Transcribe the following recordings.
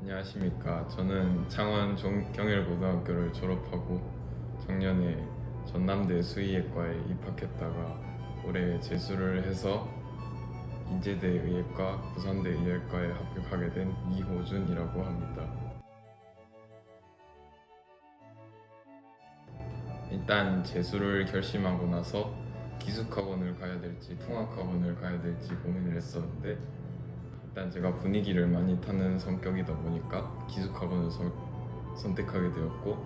안녕하십니까. 저는 창원 경일고등학교를 졸업하고 작년에 전남대 수의예과에 입학했다가 올해 재수를 해서 인제대 의예과, 부산대 의예과에 합격하게 된 이호준이라고 합니다. 일단 재수를 결심하고 나서 기숙학원을 가야 될지 통학학원을 가야 될지 고민을 했었는데, 일단 제가 분위기를 많이 타는 성격이다 보니까 기숙학원을 선택하게 되었고,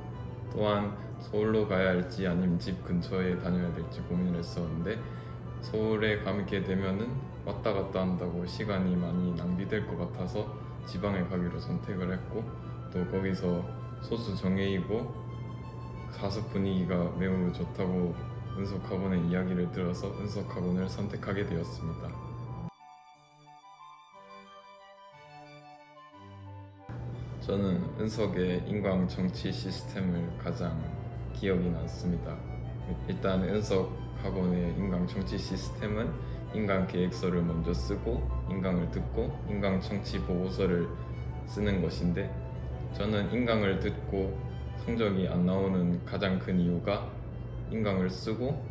또한 서울로 가야 할지 아니면 집 근처에 다녀야 될지 고민을 했었는데, 서울에 가게 되면은 왔다 갔다 한다고 시간이 많이 낭비될 것 같아서 지방에 가기로 선택을 했고, 또 거기서 소수 정예이고 사습 분위기가 매우 좋다고 은석학원의 이야기를 들어서 은석학원을 선택하게 되었습니다. 저는 은석의 인강 정치 시스템을 가장 기억이 남습니다. 일단 은석 학원의 인강 정치 시스템은 인강 계획서를 먼저 쓰고 인강을 듣고 인강 정치 보고서를 쓰는 것인데, 저는 인강을 듣고 성적이 안 나오는 가장 큰 이유가 인강을 쓰고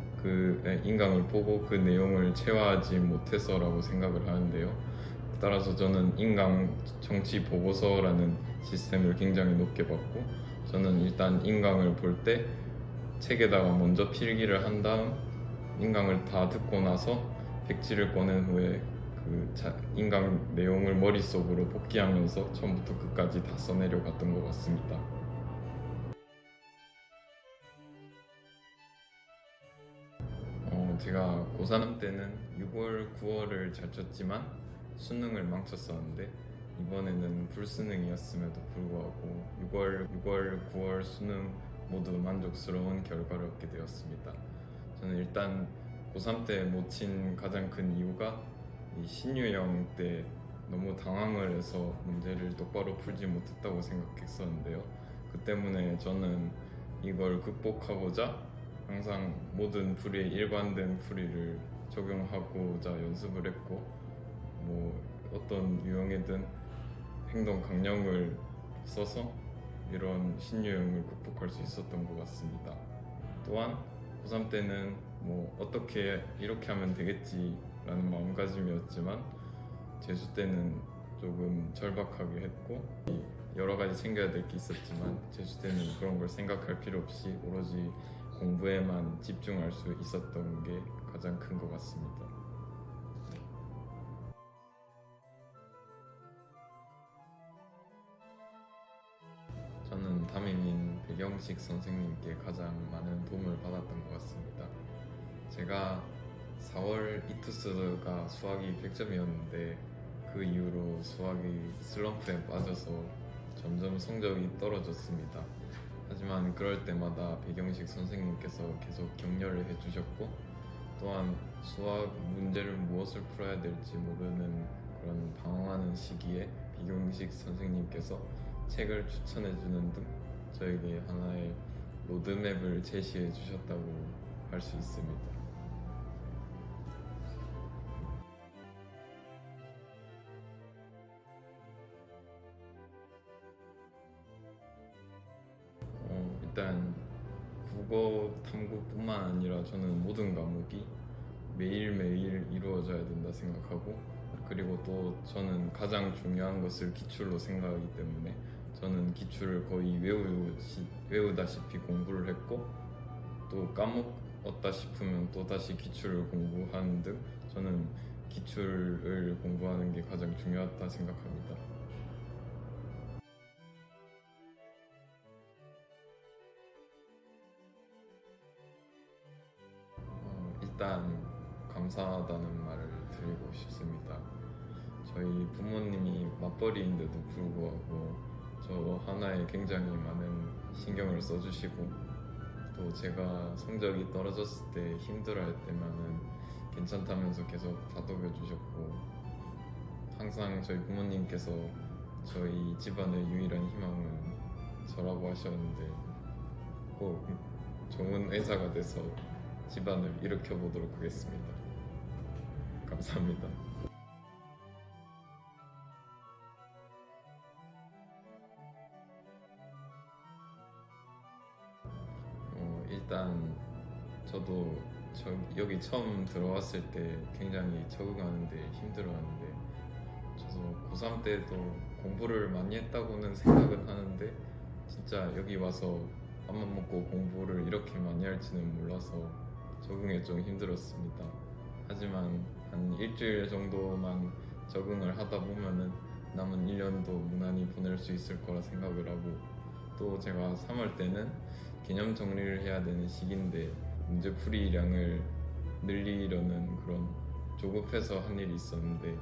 인강을 보고 그 내용을 체화하지 못해서라고 생각을 하는데요. 따라서 저는 인강 정치 보고서라는 시스템을 굉장히 높게 봤고, 저는 일단 인강을 볼 때 책에다가 먼저 필기를 한 다음 인강을 다 듣고 나서 백지를 꺼낸 후에 인강 내용을 머릿속으로 복기하면서 처음부터 끝까지 다 써내려 갔던 것 같습니다. 제가 고3 때는 6월, 9월을 잘 쳤지만 수능을 망쳤었는데, 이번에는 불수능이었음에도 불구하고 6월, 9월 수능 모두 만족스러운 결과를 얻게 되었습니다. 저는 일단 고3 때 못 친 가장 큰 이유가 이 신유형 때 너무 당황을 해서 문제를 똑바로 풀지 못했다고 생각했었는데요. 그 때문에 저는 이걸 극복하고자 항상 모든 풀이에 일관된 풀이를 적용하고자 연습을 했고, 어떤 유형이든 행동 강령을 써서 이런 신유형을 극복할 수 있었던 것 같습니다. 또한 고3 때는 어떻게 이렇게 하면 되겠지라는 마음가짐이었지만, 재수 때는 조금 절박하게 했고 여러 가지 챙겨야 될 게 있었지만, 재수 때는 그런 걸 생각할 필요 없이 오로지 공부에만 집중할 수 있었던 게 가장 큰 것 같습니다. 저는 담임인 배경식 선생님께 가장 많은 도움을 받았던 것 같습니다. 제가 4월 이투스가 수학이 100점이었는데 그 이후로 수학이 슬럼프에 빠져서 점점 성적이 떨어졌습니다. 하지만 그럴 때마다 배경식 선생님께서 계속 격려를 해주셨고, 또한 수학 문제를 무엇을 풀어야 될지 모르는 그런 방황하는 시기에 배경식 선생님께서 책을 추천해주는 등 저에게 하나의 로드맵을 제시해 주셨다고 할 수 있습니다. 일단 국어 탐구뿐만 아니라 저는 모든 과목이 매일매일 이루어져야 된다 생각하고, 그리고 또 저는 가장 중요한 것을 기출로 생각하기 때문에 저는 기출을 거의 외우다시피 공부를 했고, 또 까먹었다 싶으면 또 다시 기출을 공부하는 등 저는 기출을 공부하는 게 가장 중요하다 생각합니다. 일단 감사하다는 말을 드리고 싶습니다. 저희 부모님이 맞벌이인데도 불구하고 저 하나에 굉장히 많은 신경을 써주시고, 또 제가 성적이 떨어졌을 때 힘들어할 때만은 괜찮다면서 계속 다독여 주셨고, 항상 저희 부모님께서 저희 집안의 유일한 희망은 저라고 하셨는데, 꼭 좋은 의사가 돼서 집안을 일으켜 보도록 하겠습니다. 감사합니다. 저도 여기 처음 들어왔을 때 굉장히 적응하는데 힘들어하는데 저도 고3 때도 공부를 많이 했다고는 생각은 하는데 진짜 여기 와서 맘만 먹고 공부를 이렇게 많이 할지는 몰라서 적응에 좀 힘들었습니다. 하지만 한 일주일 정도만 적응을 하다 보면은 남은 1년도 무난히 보낼 수 있을 거라 생각을 하고 또 제가 3월 때는 개념 정리를 해야 되는 시기인데 문제풀이량을 늘리려는 그런 조급해서 한 일이 있었는데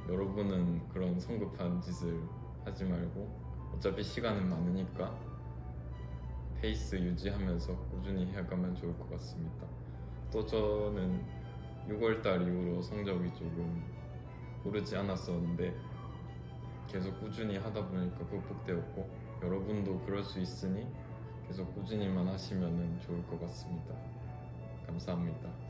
여러분은 그런 성급한 짓을 하지 말고 어차피 시간은 많으니까 페이스 유지하면서 꾸준히 해가면 좋을 것 같습니다. 또 저는 6월달 이후로 성적이 조금 오르지 않았었는데 계속 꾸준히 하다 보니까 극복되었고 여러분도 그럴 수 있으니 계속 꾸준히만 하시면 좋을 것 같습니다. 감사합니다.